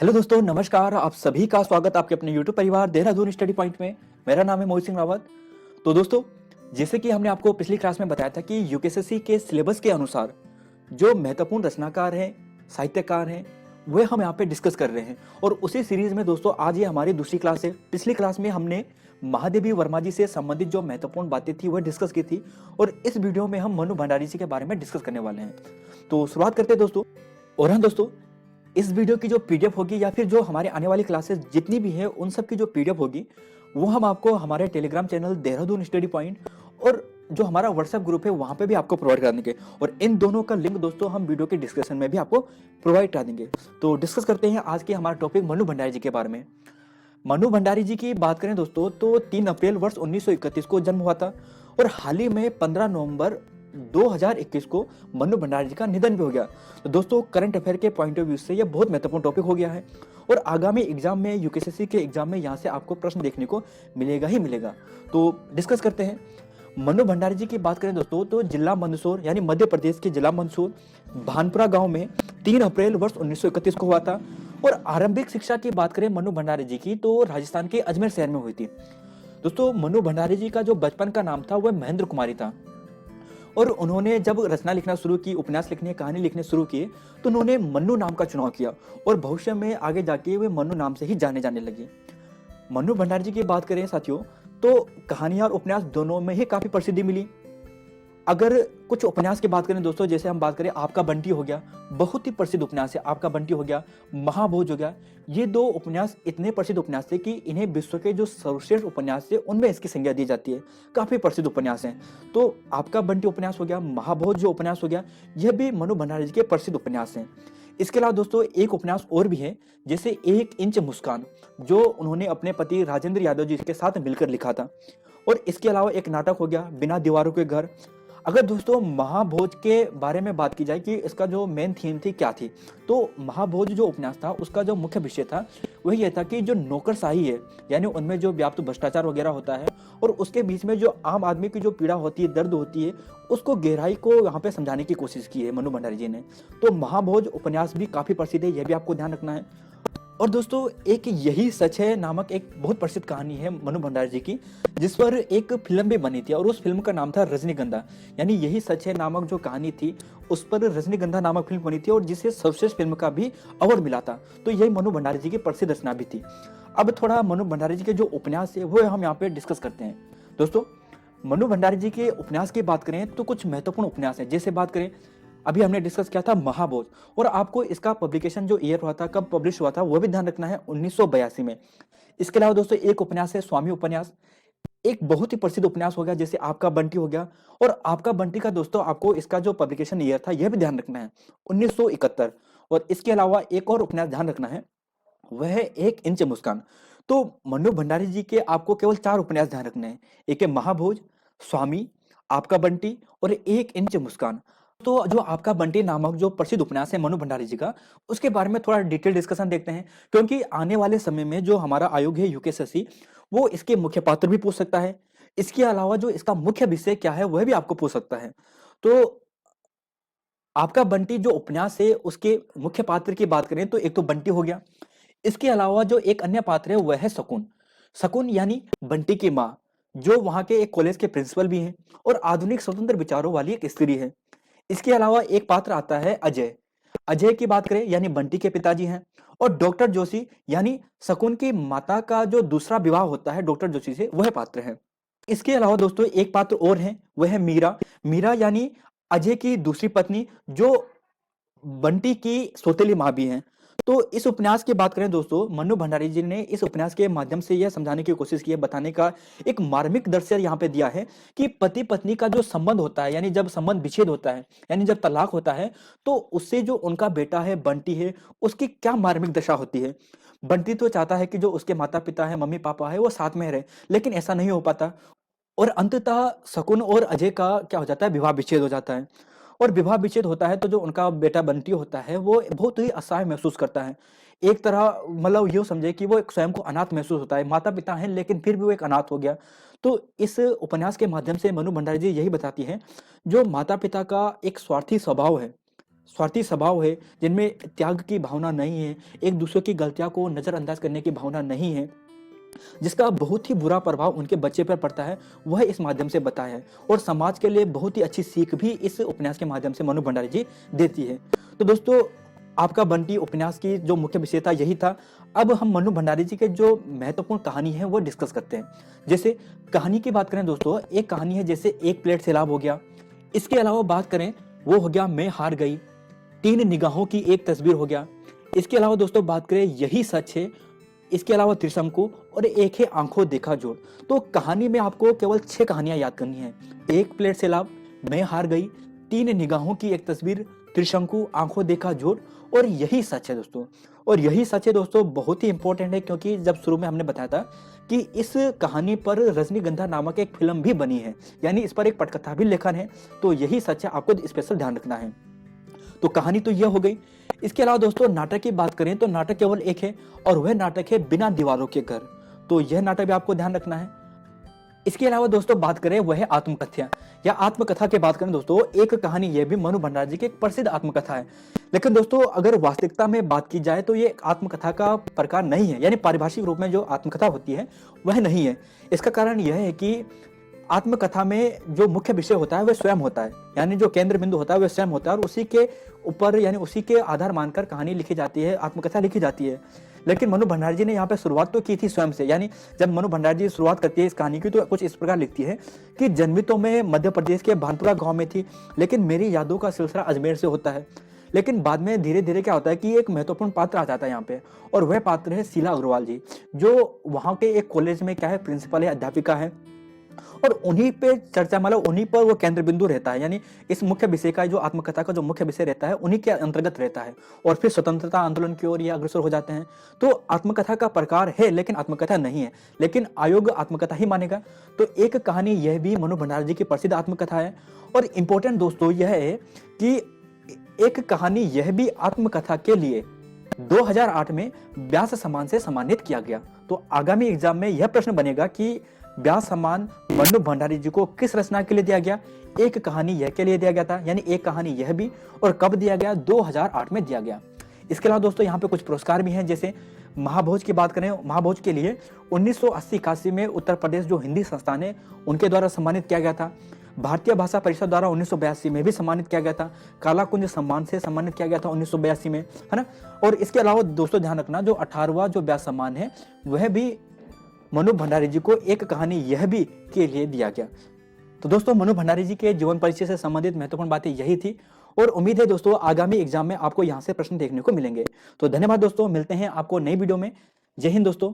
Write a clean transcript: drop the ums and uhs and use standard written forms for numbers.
Hello दोस्तों, नमस्कार। आप सभी का स्वागत आपके अपने YouTube परिवार देहरादून स्टडी पॉइंट में। मेरा नाम है मोहित सिंह रावत। तो दोस्तों, जैसे कि हमने आपको पिछली क्लास में बताया था कि यूकेएसएससी के सिलेबस के अनुसार जो महत्वपूर्ण रचनाकार हैं, साहित्यकार हैं, वे हम यहाँ पे डिस्कस कर रहे हैं। और उसी सीरीज में दोस्तों आज ये हमारी दूसरी क्लास है। पिछली क्लास में हमने महादेवी वर्मा जी से संबंधित जो महत्वपूर्ण बातें थी वह डिस्कस की थी, और इस वीडियो में हम मनु भंडारी जी के बारे में डिस्कस करने वाले हैं। तो शुरुआत करते हैं दोस्तों। और हाँ दोस्तों, इस वीडियो की जो पीडीएफ होगी या फिर जो हमारे आने वाली क्लासेस जितनी भी है उन सब की जो पीडीएफ होगी वो हम आपको हमारे Telegram channel Dehradun study point और जो हमारा व्हाट्सएप ग्रुप है वहां पे भी आपको प्रोवाइड कर देंगे। और इन दोनों का लिंक दोस्तों हम वीडियो के डिस्क्रिप्शन में भी आपको प्रोवाइड कर देंगे। तो डिस्कस करते हैं आज के हमारा टॉपिक मनु भंडारी जी के बारे में। मनु भंडारी जी की बात करें दोस्तों तो 3 अप्रैल वर्ष 1931 को जन्म हुआ था, और हाल ही में 15 नवंबर 2021 को मनु भंडारी जी का निधन भी हो गया। तो दोस्तों, करंट अफेयर के पॉइंट ऑफ व्यू से यह बहुत महत्वपूर्ण टॉपिक हो गया है, और आगामी एग्जाम में यूकेएसएससी के एग्जाम में यहाँ से आपको प्रश्न देखने को मिलेगा ही मिलेगा। तो डिस्कस करते हैं। मनु भंडारी जी की बात करें दोस्तों तो जिला मंदसौर यानी मध्य प्रदेश के जिला मंदसौर भानपुरा गांव में 3 अप्रैल वर्ष 1931 को हुआ था। और आरंभिक शिक्षा की बात करें मनु भंडारी जी की तो राजस्थान के अजमेर शहर में हुई थी। दोस्तों, मनु भंडारी जी का जो बचपन का नाम था वह महेंद्र कुमारी था, और उन्होंने जब रचना लिखना शुरू की, उपन्यास लिखने, कहानी लिखने शुरू किए तो उन्होंने मन्नू नाम का चुनाव किया, और भविष्य में आगे जाके वे मन्नू नाम से ही जाने जाने लगे। मनु भंडारी जी की बात करें साथियों तो कहानियां और उपन्यास दोनों में ही काफी प्रसिद्धि मिली। अगर कुछ उपन्यास की बात करें दोस्तों, जैसे हम बात करें आपका बंटी हो गया, बहुत ही प्रसिद्ध उपन्यास है। आपका बंटी हो गया, महाभोज हो गया, ये 2 उपन्यास इतने प्रसिद्ध उपन्यास थे कि इन्हें विश्व के जो सर्वश्रेष्ठ उपन्यास है उनमें इसकी संज्ञा दी जाती है। काफी प्रसिद्ध उपन्यास हैं। तो आपका बंटी उपन्यास हो गया, महाभोज जो उपन्यास हो गया, यह भी मनु भंडारी जी के प्रसिद्ध उपन्यास हैं। इसके अलावा दोस्तों एक उपन्यास और भी है, जैसे 1 इंच मुस्कान, जो उन्होंने अपने पति राजेंद्र यादव जी के साथ मिलकर लिखा था। और इसके अलावा एक नाटक हो गया बिना दीवारों के घर। अगर दोस्तों महाभोज के बारे में बात की जाए कि इसका जो मेन थीम थी क्या थी, तो महाभोज जो उपन्यास था उसका जो मुख्य विषय था वह यह था कि जो नौकरशाही है, यानी उनमें जो व्याप्त भ्रष्टाचार वगैरह होता है, और उसके बीच में जो आम आदमी की जो पीड़ा होती है, दर्द होती है, उसको गहराई को यहाँ पे समझाने की कोशिश की है मनु भंडारी जी ने। तो महाभोज उपन्यास भी काफी प्रसिद्ध है, यह भी आपको ध्यान रखना है। और दोस्तों एक यही सच है नामक एक बहुत प्रसिद्ध कहानी है मनु भंडारी जी की, जिस पर एक फिल्म भी बनी थी, और उस फिल्म का नाम था रजनीगंधा। यानी यही सच है नामक जो कहानी थी उस पर रजनीगंधा नामक फिल्म बनी थी, और जिसे सर्वश्रेष्ठ फिल्म का भी अवार्ड मिला था। तो यही मनु भंडारी जी की प्रसिद्ध रचना भी थी। अब थोड़ा मनु भंडारी जी के जो उपन्यास है वो हम यहाँ पे डिस्कस करते हैं। दोस्तों, मनु भंडारी जी के उपन्यास की बात करें तो कुछ महत्वपूर्ण उपन्यास है। जैसे बात करें, अभी हमने डिस्कस किया था महाभोज, और आपको इसका पब्लिकेशन जो ईयर हुआ था, कब पब्लिश हुआ था, वो भी ध्यान रखना है, 1982 में। इसके अलावा दोस्तों एक उपन्यास है स्वामी उपन्यास, एक बहुत ही प्रसिद्ध उपन्यास हो गया। जैसे आपका बंटी हो गया, और आपका बंटी का दोस्तों आपको इसका जो पब्लिकेशन ईयर था यह भी ध्यान रखना है, 1971। और इसके अलावा एक और उपन्यास ध्यान रखना है, वह है 1 इंच मुस्कान। तो मनु भंडारी जी के आपको केवल 4 उपन्यास ध्यान रखने हैं। एक है महाभोज, स्वामी, आपका बंटी और 1 इंच मुस्कान। तो जो आपका बंटी नामक जो प्रसिद्ध उपन्यास है मनु भंडारी जी का, उसके बारे में थोड़ा डिटेल डिस्कशन देखते हैं, क्योंकि आने वाले समय में जो हमारा आयोग है यूकेएसएससी, वो इसके मुख्य पात्र भी पूछ सकता है। इसके अलावा जो इसका मुख्य विषय क्या है वह भी आपको पूछ सकता है। तो आपका बंटी जो उपन्यास है उसके मुख्य पात्र की बात करें तो एक तो बंटी हो गया। इसके अलावा जो एक अन्य पात्र है वह है शकुन। शकुन यानी बंटी की माँ, जो वहां के एक कॉलेज के प्रिंसिपल भी हैं, और आधुनिक स्वतंत्र विचारों वाली एक स्त्री है। इसके अलावा एक पात्र आता है अजय। अजय की बात करें यानी बंटी के पिताजी हैं। और डॉक्टर जोशी यानी शकुन की माता का जो दूसरा विवाह होता है डॉक्टर जोशी से, वह पात्र है। इसके अलावा दोस्तों एक पात्र और है, वह है मीरा। मीरा यानी अजय की दूसरी पत्नी, जो बंटी की सौतेली माँ भी हैं। तो इस उपन्यास की बात करें दोस्तों, मनु भंडारी जी ने इस उपन्यास के माध्यम से यह समझाने की कोशिश की है, बताने का एक मार्मिक दृश्य यहाँ पे दिया है कि पति पत्नी का जो संबंध होता है, यानी जब संबंध विच्छेद होता है, यानी जब तलाक होता है, तो उससे जो उनका बेटा है बंटी है, उसकी क्या मार्मिक दशा होती है। बंटी तो चाहता है कि जो उसके माता पिता है, मम्मी पापा है, वो साथ में रहे, लेकिन ऐसा नहीं हो पाता, और अंततः शकुन और अजय का क्या हो जाता है, विवाह विच्छेद हो जाता है। और विवाह विच्छेद होता है तो जो उनका बेटा बंटी होता है वो बहुत ही असहाय महसूस करता है। एक तरह मतलब यूँ समझे कि वो एक स्वयं को अनाथ महसूस होता है। माता पिता हैं लेकिन फिर भी वो एक अनाथ हो गया। तो इस उपन्यास के माध्यम से मनु भंडारी जी यही बताती हैं, जो माता पिता का एक स्वार्थी स्वभाव है, स्वार्थी स्वभाव है, जिनमें त्याग की भावना नहीं है, एक दूसरे की गलतियों को नजरअंदाज करने की भावना नहीं है, जिसका बहुत ही बुरा प्रभाव उनके बच्चे पर पड़ता है, वह इस माध्यम से बताया है और समाज के लिए बहुत ही अच्छी सीख भी इस उपन्यास के माध्यम से मनु भंडारी जी देती है। तो दोस्तों, आपका बंटी उपन्यास की जो मुख्य विषय था यही था। अब हम मनु भंडारी जी के जो महत्वपूर्ण कहानी है वो डिस्कस करते हैं। जैसे कहानी की बात करें दोस्तों, एक कहानी है जैसे एक प्लेट सैलाब हो गया। इसके अलावा बात करें वो हो गया मैं हार गई, तीन निगाहों की एक तस्वीर हो गया। इसके अलावा दोस्तों बात करें यही सच है, इसके अलावा त्रिशंकु और एक है आंखों देखा जोड़। तो कहानी में आपको केवल 6 कहानियां याद करनी है। एक प्लेट सैलाब, मैं हार गई, तीन निगाहों की एक तस्वीर, त्रिशंकु, आंखों देखा जोड़ और यही सच है दोस्तों। और यही सच है दोस्तों बहुत ही इंपॉर्टेंट है, क्योंकि जब शुरू में हमने बताया था कि इस कहानी पर रजनीगंधा नामक एक फिल्म भी बनी है, यानी इस पर एक पटकथा भी लेखन है। तो यही सच है, आपको स्पेशल ध्यान रखना है। तो कहानी तो यह हो गई। इसके अलावा दोस्तों नाटक की बात करें तो नाटक केवल एक है और वह नाटक है बिना दीवारों के घर। तो यह नाटक भी आपको ध्यान रखना है। इसके अलावा दोस्तों बात करें वह है आत्मकथा या आत्मकथा की बात करें दोस्तों, एक कहानी यह भी मनु भंडारी जी की एक प्रसिद्ध आत्मकथा है। लेकिन दोस्तों अगर वास्तविकता में बात की जाए तो ये आत्मकथा का प्रकार नहीं है, यानी पारिभाषिक रूप में जो आत्मकथा होती है वह नहीं है। इसका कारण यह है कि आत्मकथा में जो मुख्य विषय होता है वह स्वयं होता है, यानी जो केंद्र बिंदु होता है वह स्वयं होता है और उसी के ऊपर यानी उसी के आधार मानकर कहानी लिखी जाती है, आत्मकथा लिखी जाती है। लेकिन मनु भंडारी जी ने यहाँ पे शुरुआत तो की थी स्वयं से, यानी जब मनु भंडारी जी शुरुआत करती है इस कहानी की तो कुछ इस प्रकार लिखती है कि जन्मी तो मैं मध्य प्रदेश के भानपुरा गाँव में थी, लेकिन मेरी यादों का सिलसिला अजमेर से होता है। लेकिन बाद में धीरे धीरे क्या होता है कि एक महत्वपूर्ण पात्र आ जाता है यहाँ पे, और वह पात्र है शीला अग्रवाल जी, जो वहाँ के एक कॉलेज में क्या है प्रिंसिपल है, अध्यापिका है। और उन्हीं पे चर्चा, मतलब उन्हीं पर वो केंद्र बिंदु रहता है, यानी इस मुख्य विषय का जो आत्मकथा का जो मुख्य विषय रहता है उन्हीं के अंतर्गत रहता है। और फिर स्वतंत्रता आंदोलन की ओर ये अग्रसर हो जाते हैं। तो आत्मकथा का प्रकार है लेकिन आत्मकथा नहीं है, लेकिन आयोग आत्मकथा ही मानेगा। तो एक कहानी यह भी मनु भंडारी जी की प्रसिद्ध आत्मकथा है। और इंपॉर्टेंट दोस्तों यह है कि एक कहानी यह भी आत्मकथा के लिए 2008 में व्यास सम्मान से सम्मानित किया गया। तो आगामी एग्जाम में यह प्रश्न बनेगा कि व्यास सम्मान मनु भंडारी जी को किस रचना के लिए दिया गया। एक कहानी यह के लिए दिया गया था, यानी एक कहानी यह भी, और कब दिया गया, 2008 में दिया गया। इसके अलावा दोस्तों यहाँ पे कुछ पुरस्कार भी हैं। जैसे महाभोज की बात करें, महाभोज के लिए 1980-81 में उत्तर प्रदेश जो हिंदी संस्थान है उनके द्वारा सम्मानित किया गया था। भारतीय भाषा परिषद द्वारा 1982 में भी सम्मानित किया गया था। काला कुंज सम्मान से सम्मानित किया गया था 1982 में, है ना। और इसके अलावा दोस्तों ध्यान रखना, जो 18वां जो व्यास सम्मान है वह भी मनु भंडारी जी को एक कहानी यह भी के लिए दिया गया। तो दोस्तों मनु भंडारी जी के जीवन परिचय से संबंधित महत्वपूर्ण बातें यही थी, और उम्मीद है दोस्तों आगामी एग्जाम में आपको यहाँ से प्रश्न देखने को मिलेंगे। तो धन्यवाद दोस्तों, मिलते हैं आपको नई वीडियो में। जय हिंद दोस्तों।